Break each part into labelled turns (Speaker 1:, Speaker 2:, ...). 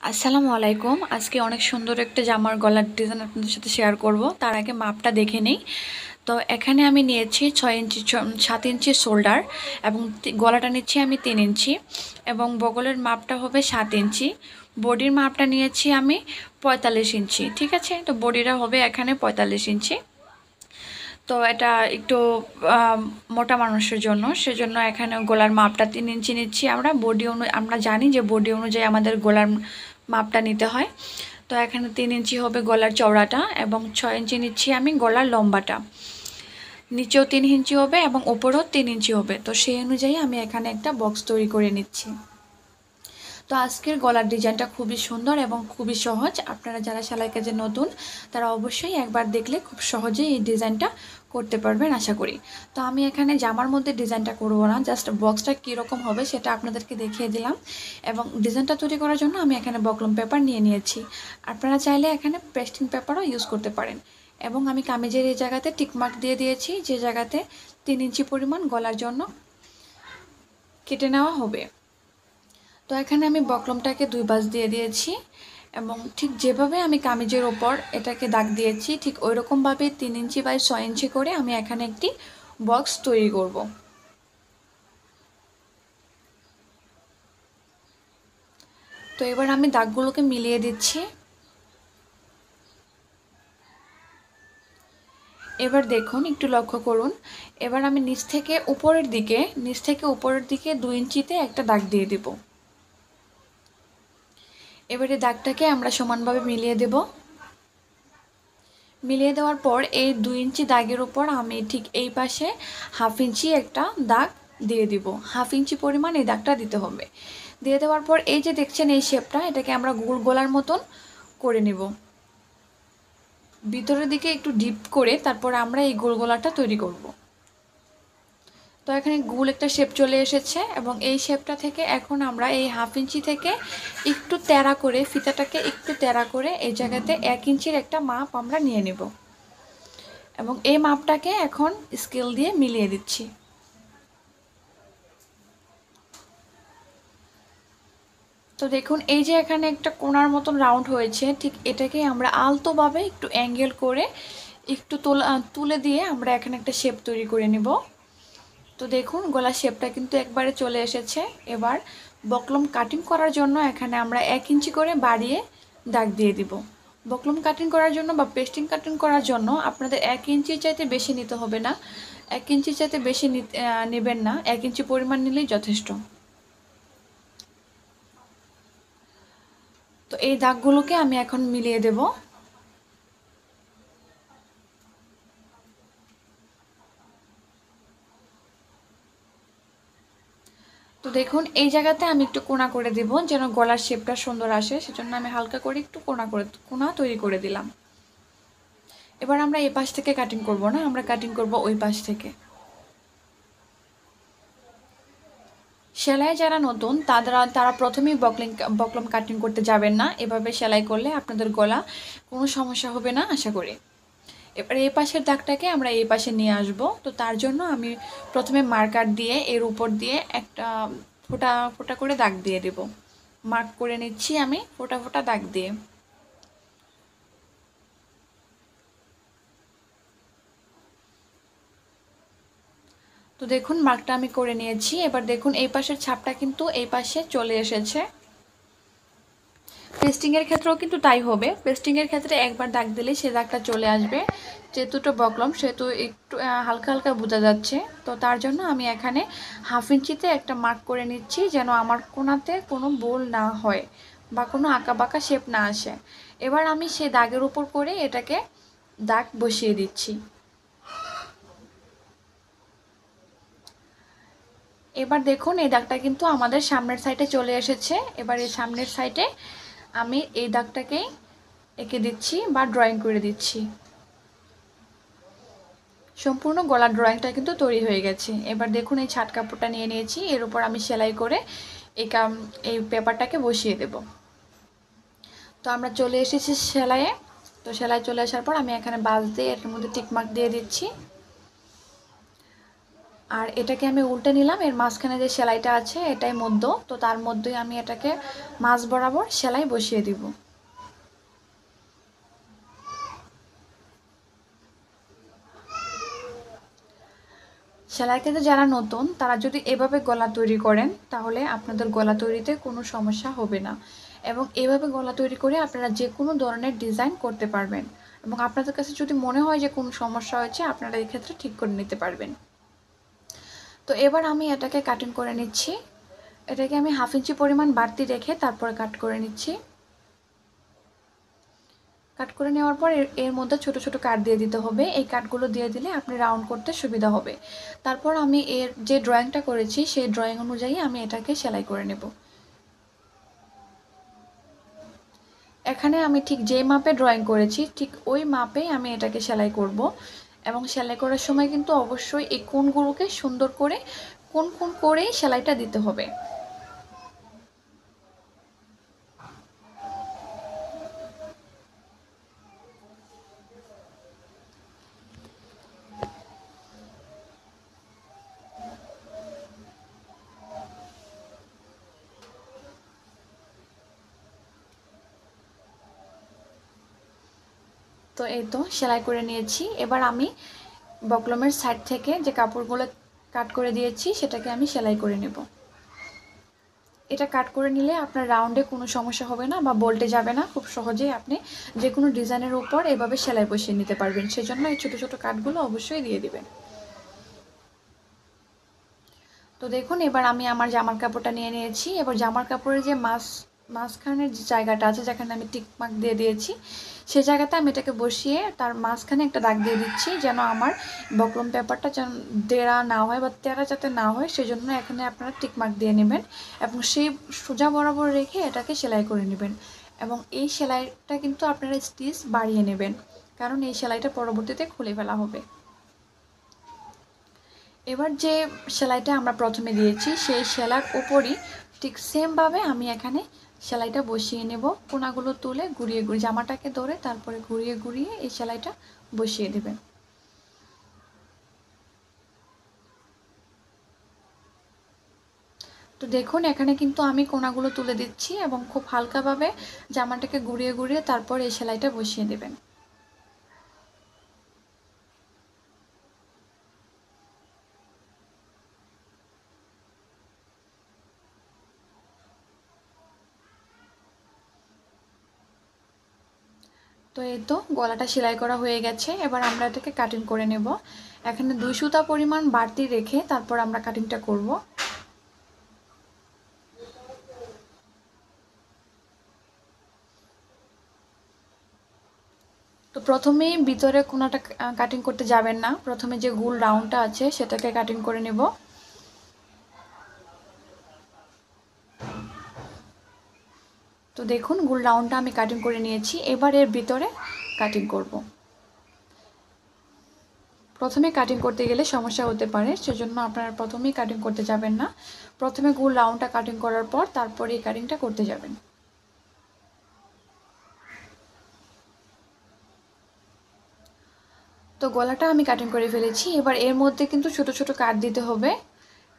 Speaker 1: আসসালামু আলাইকুম। আজকে অনেক সুন্দর একটা জামার গলার ডিজাইন আপনাদের সাথে শেয়ার করব। তার আগে মাপটা দেখে নেই। তো এখানে আমি নিয়েছি 6 ইঞ্চি 7 ইঞ্চি শোল্ডার এবং গলাটা নিচ্ছি আমি 3 ইঞ্চি এবং বগলের মাপটা হবে 7 ইঞ্চি। বডির মাপটা নিয়েছি আমি 45 ইঞ্চি। ঠিক আছে, তো বডিটা হবে এখানে 45 ইঞ্চি। তো এটা একটু মোটা মানুষের জন্য, সেজন্য এখানে গলার মাপটা 3 ইঞ্চি নিচ্ছি। আমরা জানি যে বডি অনুযায়ী আমাদের গলার মাপটা নিতে হয়। তো এখানে 3 ইঞ্চি হবে গলার চওড়াটা এবং 6 ইঞ্চি নিচ্ছি আমি গলার লম্বাটা। নিচেও 3 ইঞ্চি হবে এবং উপরেও 3 ইঞ্চি হবে। তো সেই অনুযায়ী আমি এখানে একটা বক্স তৈরি করে নিচ্ছি। তো আজকের গলার ডিজাইনটা খুবই সুন্দর এবং খুবই সহজ। আপনারা যারা সেলাই কাজে নতুন তারা অবশ্যই একবার দেখলে খুব সহজেই এই ডিজাইনটা করতে পারবেন আশা করি। তো আমি এখানে জামার মধ্যে ডিজাইনটা করব না, জাস্ট বক্সটা কীরকম হবে সেটা আপনাদেরকে দেখিয়ে দিলাম। এবং ডিজাইনটা তৈরি করার জন্য আমি এখানে বকলম পেপার নিয়ে নিয়েছি। আপনারা চাইলে এখানে পেস্টিং পেপারও ইউজ করতে পারেন। এবং আমি কামিজের এই জায়গাতে টিকমার্ক দিয়ে দিয়েছি, যে জায়গাতে 3 ইঞ্চি পরিমাণ গলার জন্য কেটে নেওয়া হবে। তো এখানে আমি বকলমটাকে 2 পাশ দিয়ে দিয়েছি এবং ঠিক যেভাবে আমি কামিজের ওপর এটাকে দাগ দিয়েছি ঠিক ওই রকমভাবে 3 ইঞ্চি বাই 6 ইঞ্চি করে আমি এখানে একটি বক্স তৈরি করব। তো এবার আমি দাগগুলোকে মিলিয়ে দিচ্ছি। এবার দেখুন, একটু লক্ষ্য করুন। এবার আমি নিচ থেকে উপরের দিকে 2 ইঞ্চিতে একটা দাগ দিয়ে দেব। এবারে দাগটাকে আমরা সমানভাবে মিলিয়ে দেব। মিলিয়ে দেওয়ার পর এই 2 ইঞ্চি দাগের উপর আমি ঠিক এই পাশে 1/2 ইঞ্চি একটা দাগ দিয়ে দিব। 1/2 ইঞ্চি পরিমাণ এই দাগটা দিতে হবে। দিয়ে দেওয়ার পর এই যে দেখছেন এই শেপটা, এটাকে আমরা গোল গলার মতন করে নেব। ভিতরের দিকে একটু ডিপ করে তারপর আমরা এই গোল গলাটা তৈরি করব। তো এখানে গোল একটা শেপ চলে এসেছে এবং এই শেপটা থেকে এখন আমরা এই 1/2 ইঞ্চি থেকে একটু তেড়া করে, ফিতাটাকে একটু তেড়া করে এই জায়গাতে 1 ইঞ্চির একটা মাপ আমরা নিয়ে নেব এবং এই মাপটাকে এখন স্কেল দিয়ে মিলিয়ে দিচ্ছি। তো দেখুন, এই যে এখানে একটা কোণার মতন রাউন্ড হয়েছে, ঠিক এটাকে আমরা আলতোভাবে একটু অ্যাঙ্গেল করে একটু তুলে দিয়ে আমরা এখানে একটা শেপ তৈরি করে নেব। তো দেখুন, গলার শেপটা কিন্তু একবারে চলে এসেছে। এবার বকলম কাটিং করার জন্য এখানে আমরা 1 ইঞ্চি করে বাড়িয়ে দাগ দিয়ে দিব। বকলম কাটিং করার জন্য বা পেস্টিং কাটিং করার জন্য আপনাদের 1 ইঞ্চির চাইতে বেশি নিতে হবে না। 1 ইঞ্চির চাইতে বেশি নেবেন না, 1 ইঞ্চি পরিমাণ নিলেই যথেষ্ট। তো এই দাগগুলোকে আমি এখন মিলিয়ে দেব। তো দেখুন, এই জায়গাতে আমি একটু কোণা করে দেব যেন গলার শেপটা সুন্দর আসে, সেজন্য আমি হালকা করে একটু কোণা তৈরি করে দিলাম। এবার আমরা এই পাশ থেকে কাটিং করব না, আমরা কাটিং করব ওই পাশ থেকে। সেলাই যারা নতুন তারা প্রথমেই বকলম কাটিং করতে যাবেন না। এভাবে সেলাই করলে আপনাদের গলা কোনো সমস্যা হবে না আশা করি। এবার এই পাশের দাগটাকে আমরা এই পাশে নিয়ে আসব। তো তার জন্য আমি প্রথমে মার্কার দিয়ে এর উপর দিয়ে একটা ফোঁটা ফোঁটা করে দাগ দিয়ে দেব। মার্ক করে নিচ্ছি আমি ফোঁটা ফোঁটা দাগ দিয়ে। তো দেখুন, মার্কটা আমি করে নিয়েছি। এবার দেখুন, এই পাশের ছাপটা কিন্তু এই পাশে চলে এসেছে। পেস্টিংয়ের ক্ষেত্রেও কিন্তু তাই হবে। পেস্টিংয়ের ক্ষেত্রে একবার দাগ দিলেই সে দাগটা চলে আসবে। যেহেতুটা বকলম সেহেতু একটু হালকা হালকা বোঝা যাচ্ছে। তো তার জন্য আমি এখানে 1/2 ইঞ্চিতে একটা মার্ক করে নিচ্ছি যেন আমার কোণাতে কোনো বোল না হয় বা কোনো আঁকা বাঁকা শেপ না আসে। এবার আমি সে দাগের উপর করে এটাকে দাগ বসিয়ে দিচ্ছি। এবার দেখুন, এই দাগটা কিন্তু আমাদের সামনের সাইডে চলে এসেছে। এবার এই সামনের সাইডে আমি এই দাগটাকেই এঁকে দিচ্ছি বা ড্রয়িং করে দিচ্ছি। সম্পূর্ণ গলার ড্রয়িংটা কিন্তু তৈরি হয়ে গেছে। এবার দেখুন, এই ছাট কাপড়টা নিয়ে নিয়েছি, এর উপর আমি সেলাই করে এই পেপারটাকে বসিয়ে দেব। তো আমরা চলে এসেছি সেলাইয়ে। তো সেলাই চলে আসার পর আমি এখানে বাস দিয়ে এর মধ্যে টিকমার্ক দিয়ে দিচ্ছি। আর এটাকে আমি উল্টে নিলাম। এর মাঝখানে যে সেলাইটা আছে এটাই মধ্য, তো তার মধ্যেই আমি এটাকে মাঝ বরাবর সেলাই বসিয়ে দিব। সেলাই কাজে যারা নতুন তারা যদি এভাবে গলা তৈরি করেন তাহলে আপনাদের গলা তৈরিতে কোনো সমস্যা হবে না, এবং এভাবে গলা তৈরি করে আপনারা যে কোনো ধরনের ডিজাইন করতে পারবেন, এবং আপনাদের কাছে যদি মনে হয় যে কোনো সমস্যা হয়েছে আপনারা এই ক্ষেত্রে ঠিক করে নিতে পারবেন। তো এবার আমি এটাকে কাটিং করে নিচ্ছি। এটাকে আমি 1/2 ইঞ্চি পরিমাণ বাড়তি রেখে তারপরে কাট করে নিচ্ছি। কাট করে নেওয়ার পর এর মধ্যে ছোট ছোট কাট দিয়ে দিতে হবে। এই কাটগুলো দিয়ে দিলে আপনি রাউন্ড করতে সুবিধা হবে। তারপর আমি এর যে ড্রয়িংটা করেছি সেই ড্রয়িং অনুযায়ী আমি এটাকে সেলাই করে নেব। এখানে আমি ঠিক যে মাপে ড্রয়িং করেছি ঠিক ওই মাপেই আমি এটাকে সেলাই করব, এবং সেলাই করার সময় কিন্তু অবশ্যই এই কোণগুলোকে সুন্দর করে কোণ কোণ করেই সেলাইটা দিতে হবে। তো এই তো সেলাই করে নিয়েছি। এবার আমি বকলমের সাইড থেকে যে কাপড়গুলো কাট করে দিয়েছি সেটাকে আমি সেলাই করে নেব। এটা কাট করে নিলে আপনার রাউন্ডে কোনো সমস্যা হবে না বা বল্টে যাবে না, খুব সহজেই আপনি যে কোনো ডিজাইনের উপর এভাবে সেলাই বসিয়ে নিতে পারবেন। সেজন্য এই ছোটো ছোটো কাটগুলো অবশ্যই দিয়ে দিবেন। তো দেখুন এবার আমি আমার জামার কাপড়টা নিয়ে নিয়েছি। এবার জামার কাপড়ের যে মাঝখানের যে জায়গাটা আছে যেখানে আমি টিক মার্ক দিয়ে দিয়েছি সেই জায়গাতে আমি এটাকে বসিয়ে তার মাঝখানে একটা দাগ দিয়ে দিচ্ছি, যেন আমার বকরম পেপারটা যেন দেড়া না হয় বা তেরা যাতে না হয়, সেজন্য এখানে আপনারা টিক মার্ক দিয়ে নেবেন এবং সেই সোজা বরাবর রেখে এটাকে সেলাই করে নেবেন। এবং এই সেলাইটা কিন্তু আপনারা স্টিচ বাড়িয়ে নেবেন, কারণ এই সেলাইটা পরবর্তীতে খুলে ফেলা হবে। এবার যে সেলাইটা আমরা প্রথমে দিয়েছি সেই সেলাইর উপরই ঠিক সেমভাবে আমি এখানে সেলাইটা বসিয়ে নেব। কোনাগুলো তুলে ঘুরিয়ে ঘুরিয়ে জামাটাকে ধরে তারপরে ঘুরিয়ে ঘুরিয়ে এই সেলাইটা বসিয়ে দেবেন। তো দেখুন এখানে কিন্তু আমি কোনাগুলো তুলে দিচ্ছি এবং খুব হালকাভাবে জামাটাকে ঘুরিয়ে ঘুরিয়ে তারপর এই সেলাইটা বসিয়ে দেবেন। তো এই তো গলাটা সেলাই করা হয়ে গেছে। এবার আমরা এটাকে কাটিং করে নেব। এখানে 2 সুতা পরিমাণ বাড়তি রেখে তারপর আমরা কাটিংটা করব। তো প্রথমেই ভিতরে কোনাটা কাটিং করতে যাবেন না, প্রথমে যে গোল রাউন্ডটা আছে সেটাকে কাটিং করে নেব। তো দেখুন গোল রাউন্ডটা আমি কাটিং করে নিয়েছি। এবার এর ভিতরে কাটিং করব। প্রথমে কাটিং করতে গেলে সমস্যা হতে পারে, সেজন্য আপনারা প্রথমেই কাটিং করতে যাবেন না। প্রথমে গোল রাউন্ডটা কাটিং করার পর তারপরে এই কাটিংটা করতে যাবেন। তো গলাটা আমি কাটিং করে ফেলেছি। এবার এর মধ্যে কিন্তু ছোট ছোট কাট দিতে হবে,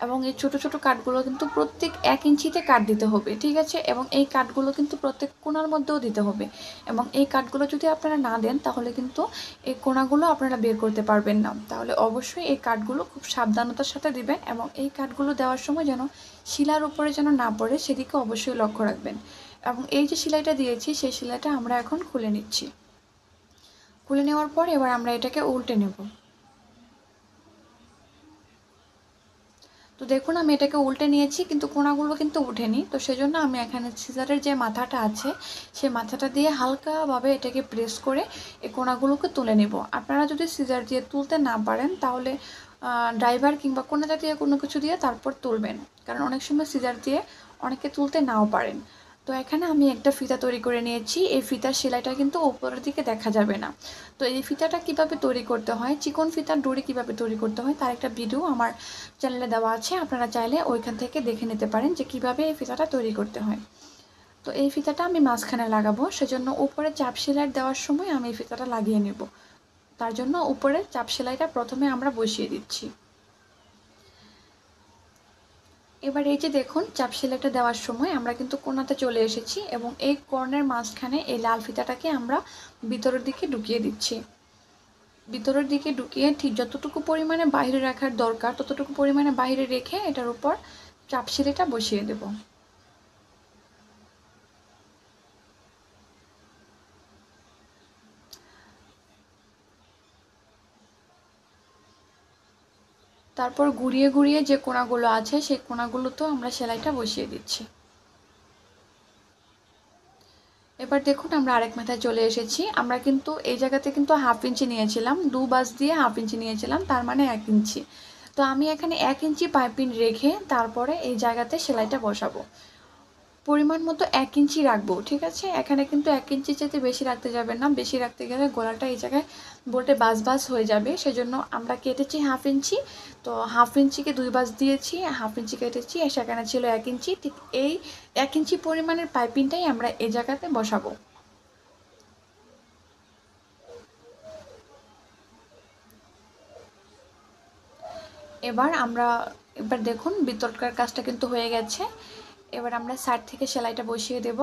Speaker 1: এবং এই ছোট ছোট কাটগুলো কিন্তু প্রত্যেক 1 ইঞ্চিতে কাট দিতে হবে, ঠিক আছে? এবং এই কাটগুলো কিন্তু প্রত্যেক কোণার মধ্যেও দিতে হবে, এবং এই কাটগুলো যদি আপনারা না দেন তাহলে কিন্তু এই কোণাগুলো আপনারা বের করতে পারবেন না। তাহলে অবশ্যই এই কাটগুলো খুব সাবধানতার সাথে দিবেন, এবং এই কাটগুলো দেওয়ার সময় যেন শিলার উপরে যেন না পড়ে সেদিকে অবশ্যই লক্ষ্য রাখবেন। এবং এই যে সেলাইটা দিয়েছি সেই সেলাইটা আমরা এখন খুলে নিচ্ছি। খুলে নেওয়ার পর এবার আমরা এটাকে উল্টে নেব। তো দেখুন আমি এটাকে উল্টে নিয়েছি কিন্তু কোণাগুলো কিন্তু উঠেনি, তো সেজন্য আমি এখানে সিজারের যে মাথাটা আছে সেই মাথাটা দিয়ে হালকাভাবে এটাকে প্রেস করে এই কোণাগুলোকে তুলে নেব। আপনারা যদি সিজার দিয়ে তুলতে না পারেন তাহলে ড্রাইভার কিংবা কোণা জাতীয় কোনো কিছু দিয়ে তারপর তুলবেন, কারণ অনেক সময় সিজার দিয়ে অনেকে তুলতে নাও পারেন। তো এখানে আমি একটা ফিতা তৈরি করে নিয়েছি। এই ফিতার সেলাইটা কিন্তু উপরের দিকে দেখা যাবে না। তো এই ফিতাটা কিভাবে তৈরি করতে হয়, চিকন ফিতার ডরি কিভাবে তৈরি করতে হয় তার একটা ভিডিও আমার চ্যানেলে দেওয়া আছে, আপনারা চাইলে ওইখান থেকে দেখে নিতে পারেন যে কিভাবে এই ফিতাটা তৈরি করতে হয়। তো এই ফিতাটা আমি মাঝখানে লাগাবো, সেজন্য উপরে চাপ সেলাই দেওয়ার সময় আমি এই ফিতাটা লাগিয়ে নেব। তার জন্য উপরে চাপ সেলাইটা প্রথমে আমরা বসিয়ে দিচ্ছি। এবার এই যে দেখুন চাপ সেলাইটা দেওয়ার সময় আমরা কিন্তু কোণাতে চলে এসেছি এবং এই কর্নের মাঝখানে এই লাল ফিতাটাকে আমরা ভিতরের দিকে ঢুকিয়ে দিচ্ছি। ভিতরের দিকে ঢুকিয়ে ঠিক যতটুকু পরিমাণে বাইরে রাখার দরকার ততটুকু পরিমাণে বাইরে রেখে এটার উপর চাপ সেলাইটা বসিয়ে দেব। তারপর ঘুরিয়ে ঘুরিয়ে যে কোণাগুলো আছে সেই কোণাগুলোতেও আমরা সেলাইটা বসিয়ে দিচ্ছি। এবার দেখুন আমরা আরেক মাথায় চলে এসেছি। আমরা কিন্তু এই জায়গাতে কিন্তু 1/2 ইঞ্চি নিয়েছিলাম, 2 বাস দিয়ে 1/2 ইঞ্চি নিয়েছিলাম, তার মানে 1 ইঞ্চি। তো আমি এখানে 1 ইঞ্চি পাইপিং রেখে তারপরে এই জায়গাতে সেলাইটা বসাবো। পরিমাণ মতো 1 ইঞ্চি রাখবো, ঠিক আছে? এখানে কিন্তু 1 ইঞ্চির চাইতে বেশি রাখতে যাবেন না, বেশি রাখতে গেলে গলাটা এই জায়গায় বোটে বাস বাস হয়ে যাবে। সেজন্য আমরা কেটেছি 1/2 ইঞ্চি, তো 1/2 ইঞ্চিকে 2 বাস দিয়েছি, 1/2 ইঞ্চি কেটেছি, সেখানে ছিল 1 ইঞ্চি। ঠিক এই 1 ইঞ্চি পরিমাণের পাইপিংটাই আমরা এই জায়গাতে বসাবো। এবার দেখুন ভিতরকার কাজটা কিন্তু হয়ে গেছে। এবার আমরা সাইড থেকে সেলাইটা বসিয়ে দেব।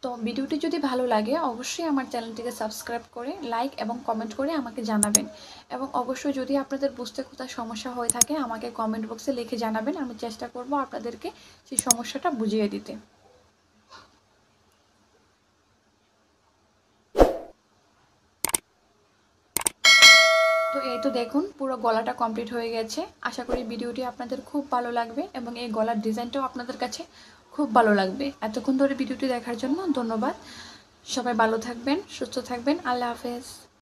Speaker 1: তো ভিডিওটি যদি ভালো লাগে অবশ্যই আমার চ্যানেলটিকে সাবস্ক্রাইব করে লাইক এবং কমেন্ট করে আমাকে জানাবেন, এবং অবশ্যই যদি আপনাদের বুঝতে কোথাও সমস্যা হয়ে থাকে আমাকে কমেন্ট বক্সে লিখে জানাবেন, আমি চেষ্টা করব আপনাদেরকে সেই সমস্যাটা বুঝিয়ে দিতে। তো এই তো দেখুন পুরো গলাটা কমপ্লিট হয়ে গেছে। আশা করি ভিডিওটি আপনাদের খুব ভালো লাগবে এবং এই গলার ডিজাইনটাও আপনাদের কাছে খুব ভালো লাগবে। এতক্ষণ ধরে ভিডিওটি দেখার জন্য ধন্যবাদ। সবাই ভালো থাকবেন, সুস্থ থাকবেন। আল্লাহ হাফেজ।